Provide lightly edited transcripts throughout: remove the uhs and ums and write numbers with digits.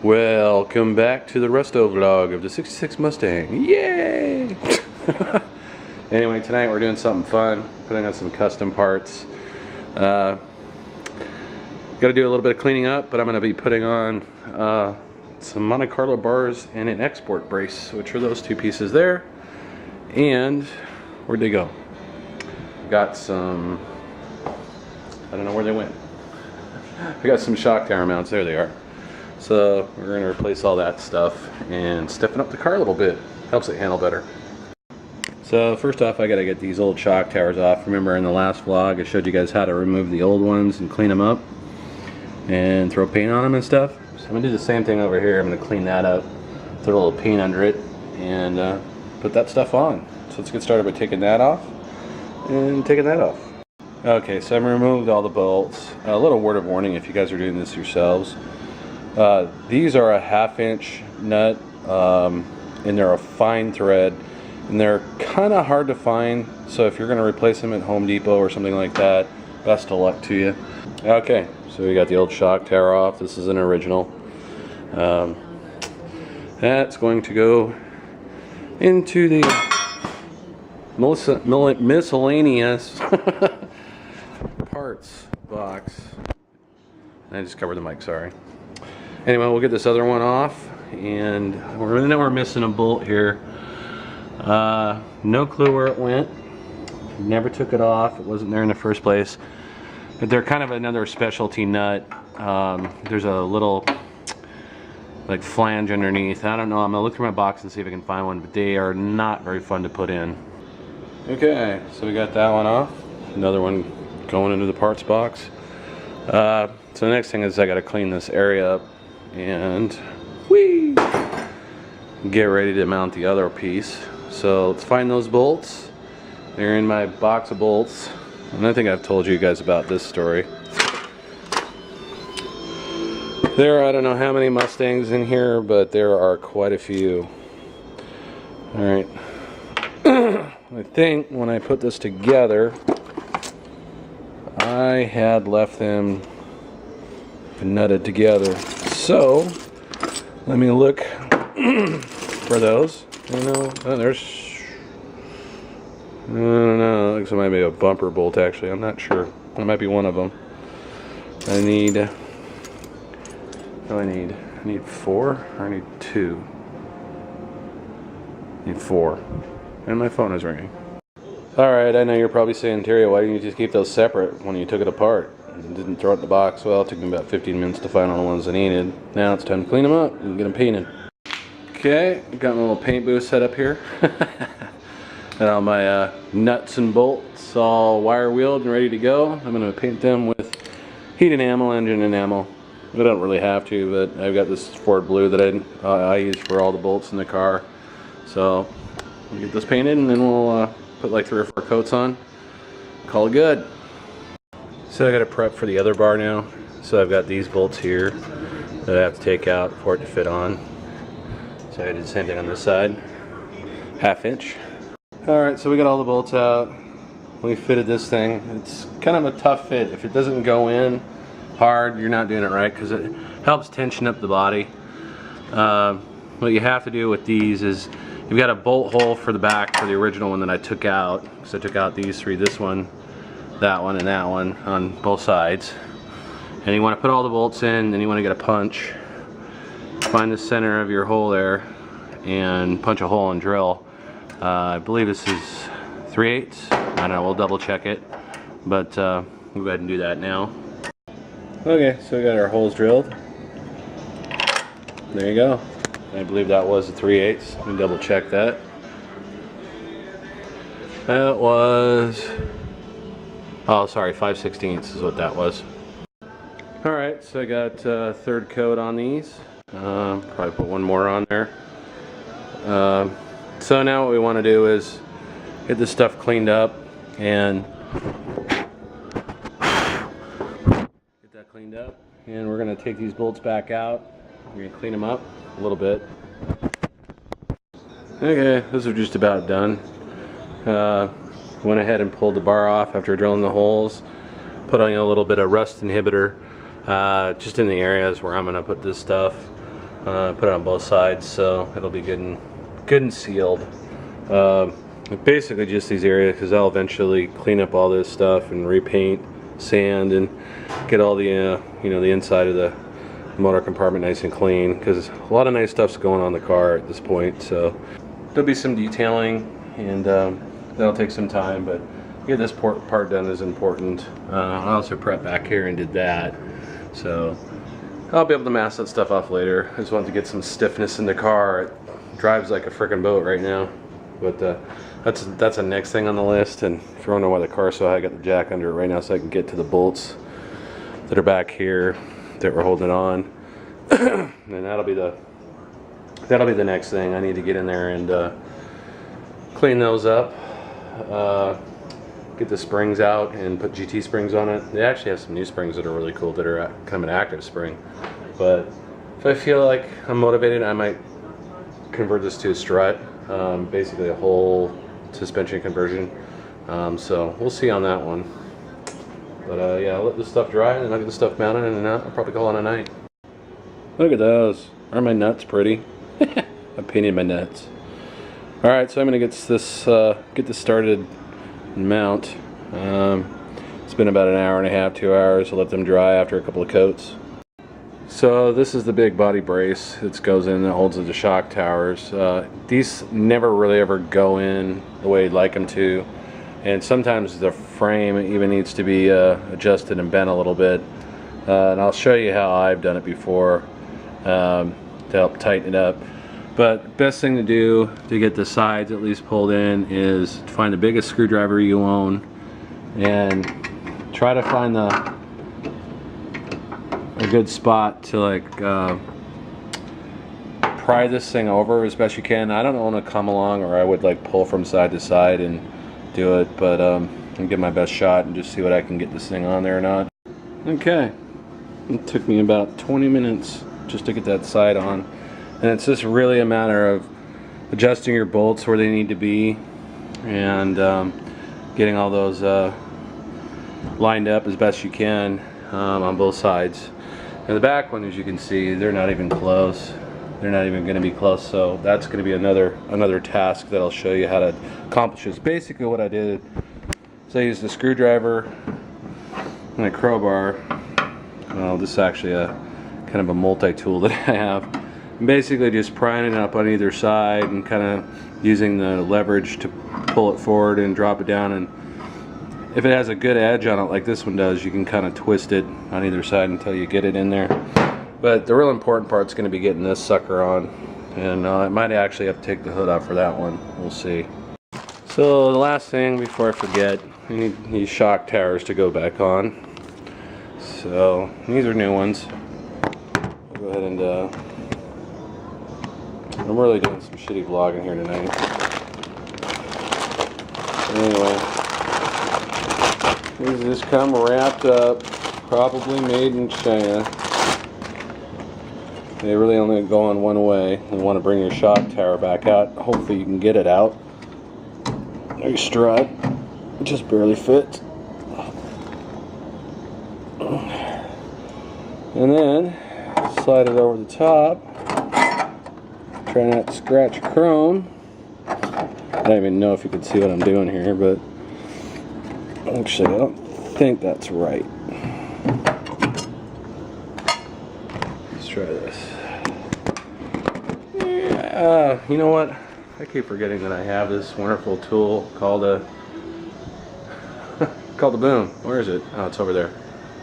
Welcome back to the resto vlog of the 66 Mustang. Yay! Anyway, tonight we're doing something fun, putting on some custom parts. Got to do a little bit of cleaning up, but I'm going to be putting on some Monte Carlo bars and an export brace, which are those two pieces there. And where'd they go? Got some, I don't know where they went. I got some shock tower mounts, there they are. So we're going to replace all that stuff and stiffen up the car a little bit. Helps it handle better. So first off, I got to get these old shock towers off. Remember in the last vlog I showed you guys how to remove the old ones and clean them up and throw paint on them and stuff. So I'm going to do the same thing over here. I'm going to clean that up, throw a little paint under it, and put that stuff on. So let's get started by taking that off and taking that off. Okay, so I've removed all the bolts. A little word of warning if you guys are doing this yourselves. These are a 1/2 inch nut, and they're a fine thread, and they're kind of hard to find, so if you're going to replace them at Home Depot or something like that, best of luck to you. Okay, so we got the old shock tower off. This is an original. That's going to go into the miscellaneous parts box. I just covered the mic, sorry. Anyway, we'll get this other one off, and we're missing a bolt here. No clue where it went. Never took it off. It wasn't there in the first place. But they're kind of another specialty nut. There's a little like flange underneath. I don't know. I'm gonna look through my box and see if I can find one, but they are not very fun to put in. Okay, so we got that one off. Another one going into the parts box. So the next thing is I got to clean this area up and get ready to mount the other piece. So let's find those bolts. They're in my box of bolts, and I think I've told you guys about this story. There are, I don't know how many Mustangs in here, but there are quite a few. Alright. I think when I put this together, I had left them nutted together. So let me look for those. I know, oh, there's, I don't know, looks like it might be a bumper bolt actually. I'm not sure. It might be one of them. I need, what do I need? I need 4 or I need 2? I need 4. And my phone is ringing. Alright, I know you're probably saying, Terry, why didn't you just keep those separate when you took it apart and didn't throw it in the box? Well, it took me about 15 minutes to find all the ones I needed. Now it's time to clean them up and get them painted. Okay, got my little paint booth set up here. And all my nuts and bolts all wire wheeled and ready to go. I'm going to paint them with heat enamel, engine enamel. I don't really have to, but I've got this Ford blue that I use for all the bolts in the car. So we'll get this painted and then we'll put like 3 or 4 coats on. Call it good. So I got to prep for the other bar now. So I've got these bolts here that I have to take out for it to fit on. So I did the same thing on this side. 1/2 inch. Alright, so we got all the bolts out. We fitted this thing. It's kind of a tough fit. If it doesn't go in hard, you're not doing it right because it helps tension up the body. What you have to do with these is you've got a bolt hole for the back for the original one that I took out. So I took out these 3, this one, that one, and that one on both sides. And you want to put all the bolts in, then you want to get a punch. Find the center of your hole there and punch a hole and drill. I believe this is 3/8. I don't know, we'll double check it. But we'll go ahead and do that now. Okay, so we got our holes drilled. There you go. I believe that was a 3/8. Let me double check that. That was, oh sorry, 5/16 is what that was. Alright, so I got 3rd coat on these. Probably put 1 more on there. So now what we want to do is get this stuff cleaned up and get that cleaned up. And we're going to take these bolts back out. We're going to clean them up a little bit. Okay, those are just about done. Went ahead and pulled the bar off after drilling the holes. Put on a little bit of rust inhibitor just in the areas where I'm going to put this stuff. Put it on both sides, so it'll be good and sealed. Basically just these areas, because I'll eventually clean up all this stuff and repaint, sand, and get all the you know, the inside of the motor compartment nice and clean, because a lot of nice stuff's going on the car at this point. So there'll be some detailing, and that'll take some time, but get this part done is important. I also prepped back here and did that, so I'll be able to mask that stuff off later. I just wanted to get some stiffness in the car. It drives like a freaking boat right now, but that's the next thing on the list. And if you're wondering why the car's so high, I got the jack under it right now so I can get to the bolts that are back here that we're holding on. And that'll be the next thing. I need to get in there and clean those up, get the springs out and put GT springs on it. They actually have some new springs that are really cool that are kind of an active spring, but if I feel like I'm motivated, I might convert this to a strut, basically a whole suspension conversion. So we'll see on that one. But yeah, I'll let this stuff dry and then I'll get the stuff mounted, and then I'll probably call it a night. Look at those. Aren't my nuts pretty? I painted my nuts. Alright, so I'm going to get this started and mount. It's been about an hour and a half, 2 hours. I'll let them dry after a couple of coats. So this is the big body brace that goes in that holds the shock towers. These never really ever go in the way you'd like them to, and sometimes the frame even needs to be adjusted and bent a little bit. And I'll show you how I've done it before to help tighten it up. But best thing to do to get the sides at least pulled in is to find the biggest screwdriver you own and try to find a good spot to like pry this thing over as best you can. I don't own a come along, or I would like pull from side to side and do it, but I'll give my best shot and just see what I can get this thing on there or not. Okay, it took me about 20 minutes just to get that side on. And it's just really a matter of adjusting your bolts where they need to be and getting all those lined up as best you can on both sides. And the back one, as you can see, they're not even close. They're not even going to be close, so that's going to be another task that I'll show you how to accomplish this. Basically what I did is I used a screwdriver and a crowbar. Well, this is actually a kind of a multi-tool that I have. Basically just prying it up on either side and kind of using the leverage to pull it forward and drop it down, and if it has a good edge on it like this one does, you can kind of twist it on either side until you get it in there. But the real important part is going to be getting this sucker on, and I might actually have to take the hood off for that one. We'll see. So the last thing before I forget, I need these shock towers to go back on. So these are new ones. I'll go ahead and I'm really doing some shitty vlogging here tonight. Anyway, these just come wrapped up, probably made in China. They really only go on one way. You want to bring your shock tower back out. Hopefully you can get it out. Your strut, it just barely fits. And then slide it over the top. Try not to scratch chrome. I don't even know if you can see what I'm doing here, but actually I don't think that's right. Let's try this. Yeah, you know what? I keep forgetting that I have this wonderful tool called a boom. Where is it? Oh, it's over there.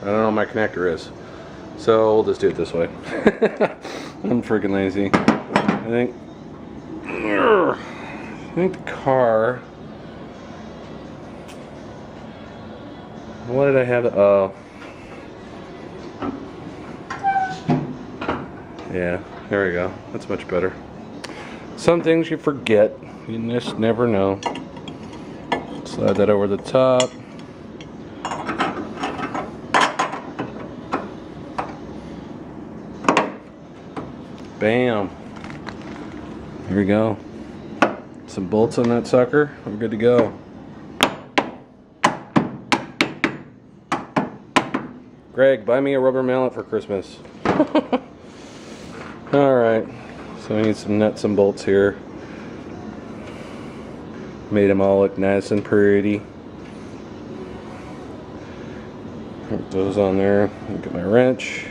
I don't know where my connector is. So we'll just do it this way. I'm freaking lazy. I think the car. What did I have? Oh, yeah. There we go. That's much better. Some things you forget. You just never know. Slide that over the top. Bam. Here we go. Some bolts on that sucker. We're good to go. Greg, buy me a rubber mallet for Christmas. Alright, so we need some nuts and bolts here. Made them all look nice and pretty. Put those on there. Get my wrench.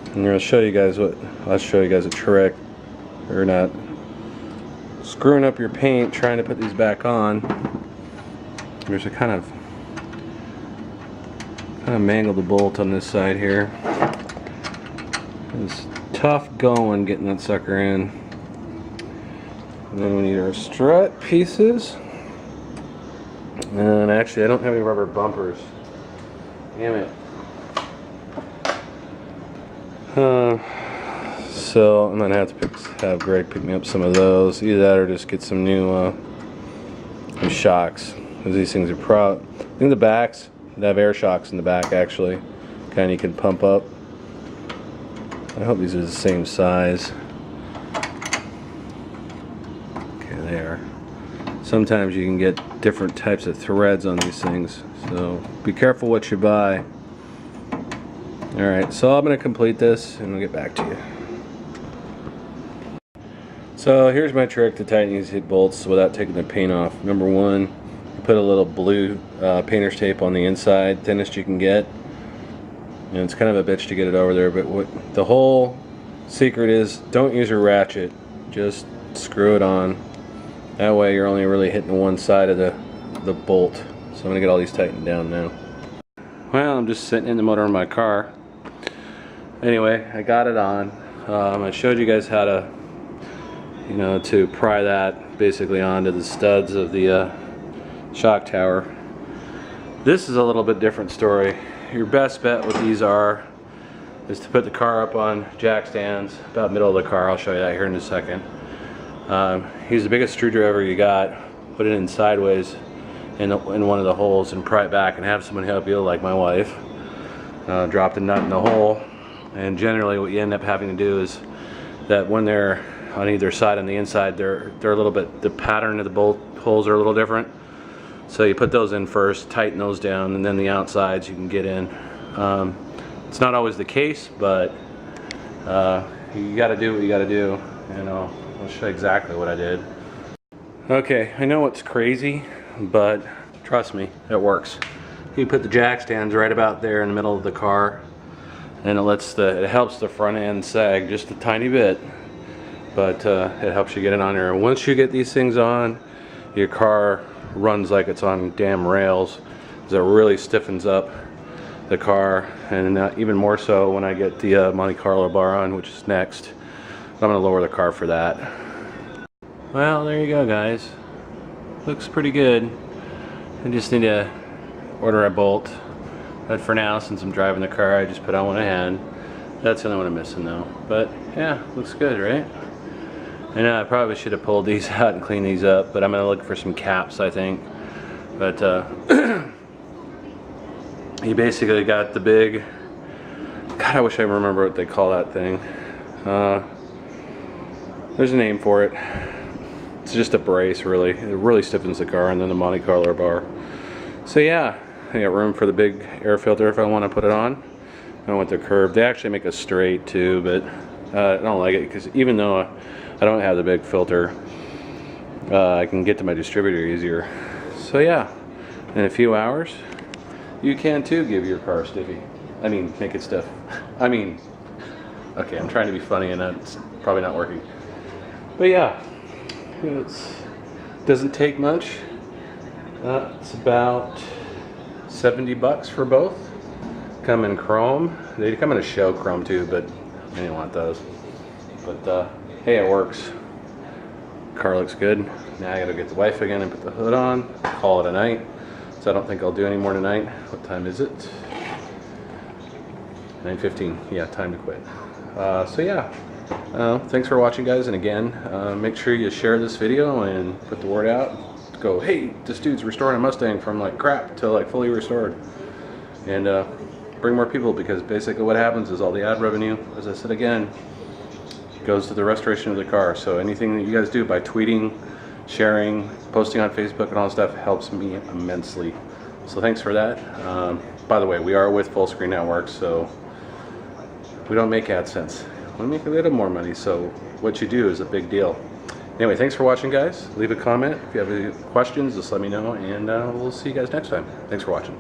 I'm going to show you guys I'll show you guys a trick. Or not screwing up your paint trying to put these back on. There's a kind of mangled the bolt on this side here. It's tough going getting that sucker in. And then we need our strut pieces. And actually I don't have any rubber bumpers. Damn it. So I'm gonna have to have Greg pick me up some of those. Either that or just get some new shocks. Because these things are I think the backs, they have air shocks in the back actually. Kind you can pump up. I hope these are the same size. Okay, they are. Sometimes you can get different types of threads on these things, so be careful what you buy. Alright, so I'm going to complete this and I'll get back to you. So here's my trick to tighten these bolts without taking the paint off. Number one, you put a little blue painter's tape on the inside, thinnest you can get. And it's kind of a bitch to get it over there, but what the whole secret is, don't use a ratchet, just screw it on. That way you're only really hitting one side of the bolt. So I'm going to get all these tightened down now. Well, I'm just sitting in the motor of my car. Anyway, I got it on. I showed you guys how to, to pry that basically onto the studs of the shock tower. This is a little bit different story. Your best bet with these is to put the car up on jack stands about middle of the car. I'll show you that here in a second. Use the biggest screwdriver you got, put it in sideways in one of the holes and pry it back, and have someone help you, like my wife. Drop the nut in the hole, and generally what you end up having to do is that when they're on either side on the inside, they're a little bit, the pattern of the bolt holes are a little different. So you put those in first, tighten those down, and then the outsides you can get in. It's not always the case, but you got to do what you got to do. And I'll show you exactly what I did. Okay, I know it's crazy, but trust me, it works. You put the jack stands right about there in the middle of the car, and it helps the front end sag just a tiny bit, but it helps you get it on there. And once you get these things on, your car runs like it's on damn rails, because it really stiffens up the car, and even more so when I get the Monte Carlo bar on, which is next. I'm going to lower the car for that. Well, there you go, guys. Looks pretty good. I just need to order a bolt, but for now, since I'm driving the car, I just put on one I had. That's the only one I'm missing though. But yeah, looks good, right? And I probably should have pulled these out and cleaned these up, but I'm going to look for some caps, I think. But you basically got the big, God, I wish I remember what they call that thing. There's a name for it. It's just a brace, really. It really stiffens the car, and then the Monte Carlo bar. So yeah, I got room for the big air filter if I want to put it on. I want the curve. They actually make a straight too, but I don't like it because even though I don't have the big filter, I can get to my distributor easier. So yeah, in a few hours, you can too give your car stiffy. I mean, make it stiff. I mean, okay, I'm trying to be funny and that's probably not working. But yeah, it doesn't take much. It's about 70 bucks for both. Come in chrome. They come in a shell chrome too, but I didn't want those. But hey, it works. Car looks good. Now I gotta get the wife again and put the hood on. Call it a night. So I don't think I'll do any more tonight. What time is it? 9:15. Yeah, time to quit. So yeah. Thanks for watching, guys, and again, make sure you share this video and put the word out. Go, hey, this dude's restoring a Mustang from like crap to like fully restored, and bring more people, because basically what happens is all the ad revenue, as I said again, goes to the restoration of the car. So anything that you guys do by tweeting, sharing, posting on Facebook and all that stuff helps me immensely. So thanks for that. By the way, we are with Full Screen Networks, so We don't make AdSense. We make a little more money, so what you do is a big deal. Anyway, thanks for watching, guys. Leave a comment. If you have any questions, just let me know, and we'll see you guys next time. Thanks for watching.